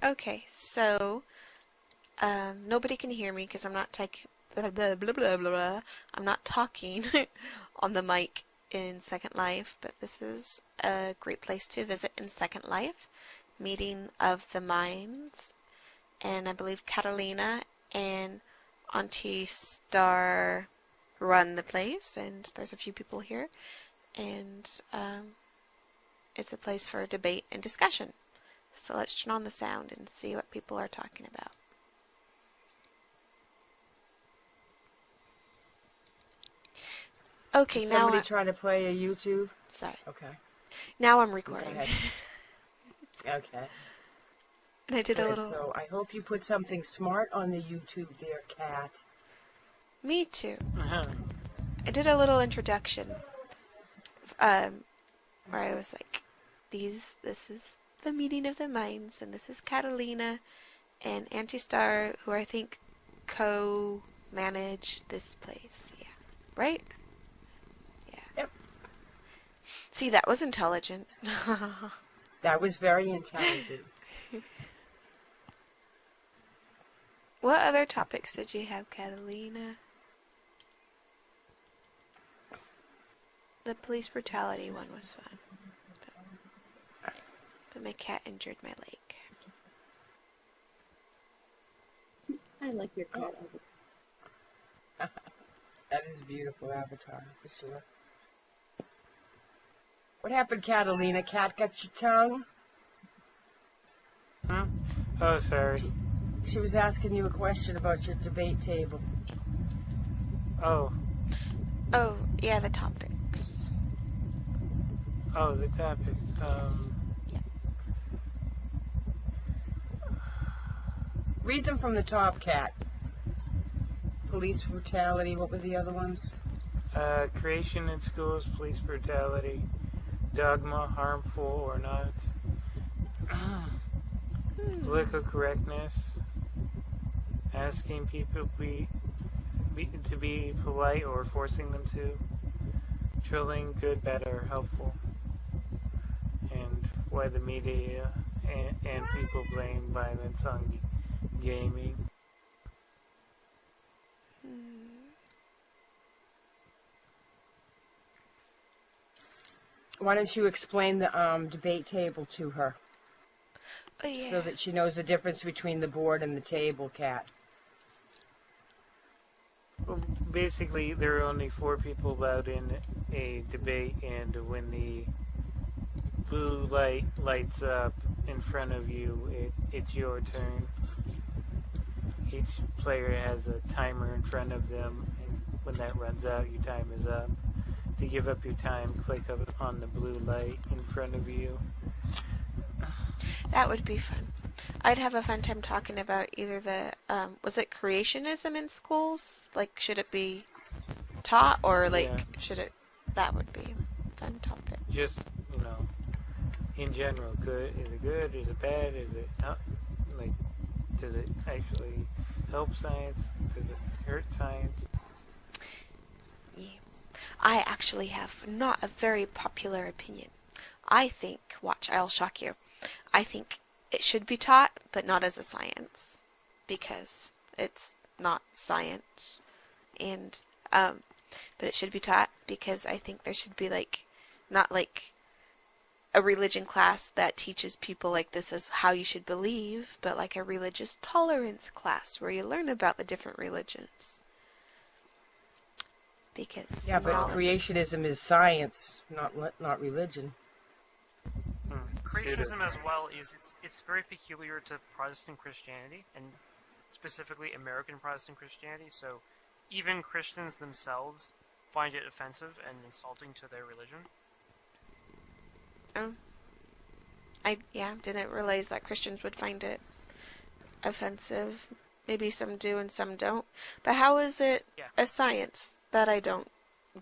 Okay, so nobody can hear me because I'm not blah, blah, blah, blah, blah. I'm not talking on the mic in Second Life, but this is a great place to visit in Second Life. Meeting of the Minds, and I believe Catalina and Auntie Star run the place, and there's a few people here, and it's a place for debate and discussion. So let's turn on the sound and see what people are talking about. Okay, Is now somebody trying to play a YouTube? Sorry. Okay. Now I'm Go recording. ahead. Okay. And I did a Good. little... So I hope you put something smart on the YouTube there, Kat. Me too. Uh-huh. I did a little introduction where I was like, this is the meeting of the minds, and this is Catalina and Auntie Star, who I think co-manage this place. Yeah. Right? Yeah. Yep. See, that was intelligent. That was very intelligent. What other topics did you have, Catalina? The police brutality one was fun. But my cat injured my leg. I like your cat. That is a beautiful avatar, for sure. What happened, Catalina? Cat got your tongue? Hmm? Oh, sorry. She was asking you a question about your debate table. Oh. Oh, yeah, the topics. Oh, the topics. Yeah. Read them from the top, Cat. Police brutality, what were the other ones? Creation in schools, police brutality, dogma, harmful or not, political correctness, asking people to be polite or forcing them to, trolling, good, bad, or helpful, and why the media and people blame violence on gaming. Why don't you explain the debate table to her? Oh, yeah. So that she knows the difference between the board and the table, Cat. Well, basically, there are only 4 people allowed in a debate, and when the blue light lights up in front of you, it's your turn. Each player has a timer in front of them, and when that runs out, your time is up. To give up your time, click on the blue light in front of you. That would be fun. I'd have a fun time talking about either the, was it creationism in schools? Like, should it be taught, or, like, should it, that would be a fun topic. Just, in general, is it good, is it bad, is it not, does it actually help science, does it hurt science? Yeah. I actually have not a very popular opinion. I think, watch, I'll shock you. I think it should be taught, but not as a science, because it's not science. And, but it should be taught because I think there should be, not a religion class that teaches people, this is how you should believe, but a religious tolerance class where you learn about the different religions. Because but creationism is science, not religion. Creationism as well it's very peculiar to Protestant Christianity, and specifically American Protestant Christianity, so even Christians themselves find it offensive and insulting to their religion. Oh. I didn't realize that Christians would find it offensive. Maybe some do and some don't. But how is it a science? That I don't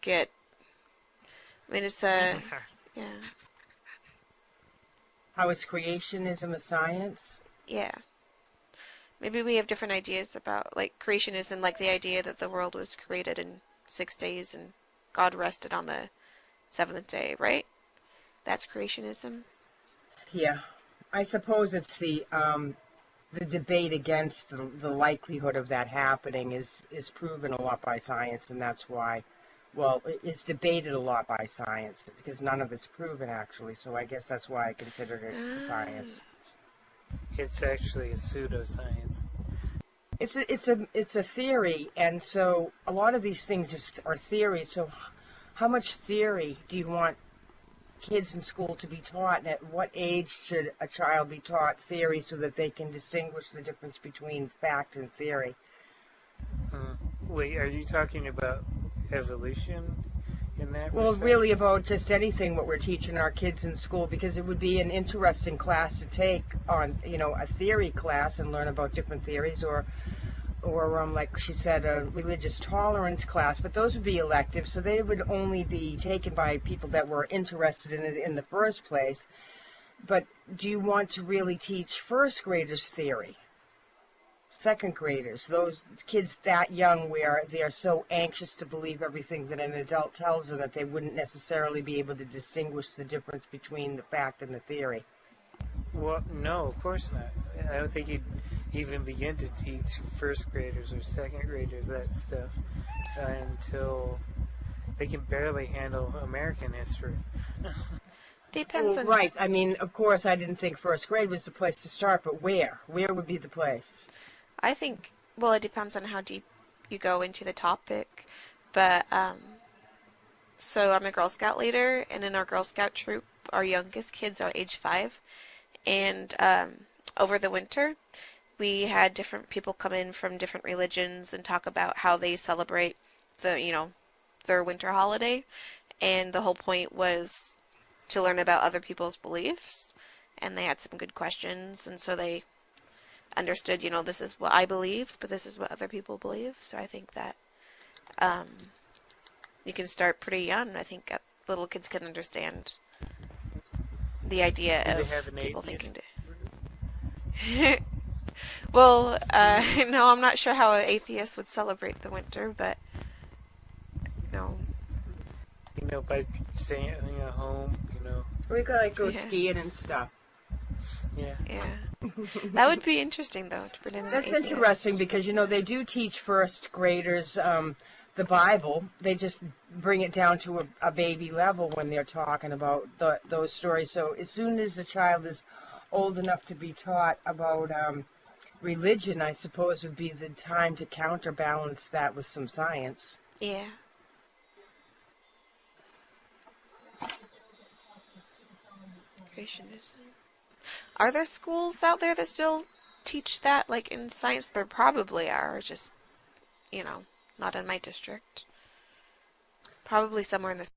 get. I mean, it's a... Yeah. How is creationism a science? Yeah. Maybe we have different ideas about, creationism, the idea that the world was created in 6 days and God rested on the 7th day, right? That's creationism? Yeah. I suppose it's the the debate against the likelihood of that happening is proven a lot by science, and that's why, well, it's debated a lot by science because none of it's proven actually. So I guess that's why I considered it science. It's actually a pseudoscience. It's a theory, and so a lot of these things just are theories. So how much theory do you want kids in school to be taught, and at what age should a child be taught theory so that they can distinguish the difference between fact and theory? Wait, are you talking about evolution in that Well, respect? really about just anything what we're teaching our kids in school, because it would be an interesting class to take on, a theory class and learn about different theories, or like she said, a religious tolerance class, but those would be elective, so they would only be taken by people that were interested in it in the first place. But do you want to really teach first graders theory? Second graders, those kids that young where they are so anxious to believe everything that an adult tells them that they wouldn't necessarily be able to distinguish the difference between the fact and the theory? Well, no, of course not. I don't think you'd even begin to teach first graders or second graders that stuff until they can barely handle American history. Depends on. Right. I mean, of course, I didn't think first grade was the place to start, but where? Where would be the place? I think, well, it depends on how deep you go into the topic. But, so I'm a Girl Scout leader, and in our Girl Scout troop, our youngest kids are age 5. And over the winter, we had different people come in from different religions and talk about how they celebrate their winter holiday. And the whole point was to learn about other people's beliefs. And they had some good questions, and so they understood, this is what I believe, but this is what other people believe. So I think that you can start pretty young. I think little kids can understand the idea Do they of have an people atheist thinking to. Well, no, I'm not sure how an atheist would celebrate the winter, but no. By staying at home, We could go Yeah. skiing and stuff. Yeah. Yeah. That would be interesting, though, to bring in an That's atheist. interesting because, they do teach first graders the Bible. They just bring it down to a baby level when they're talking about those stories. So as soon as a child is old enough to be taught about religion, I suppose would be the time to counterbalance that with some science. Yeah. Creationism. Are there schools out there that still teach that, like in science? There probably are, just, not in my district. Probably somewhere in the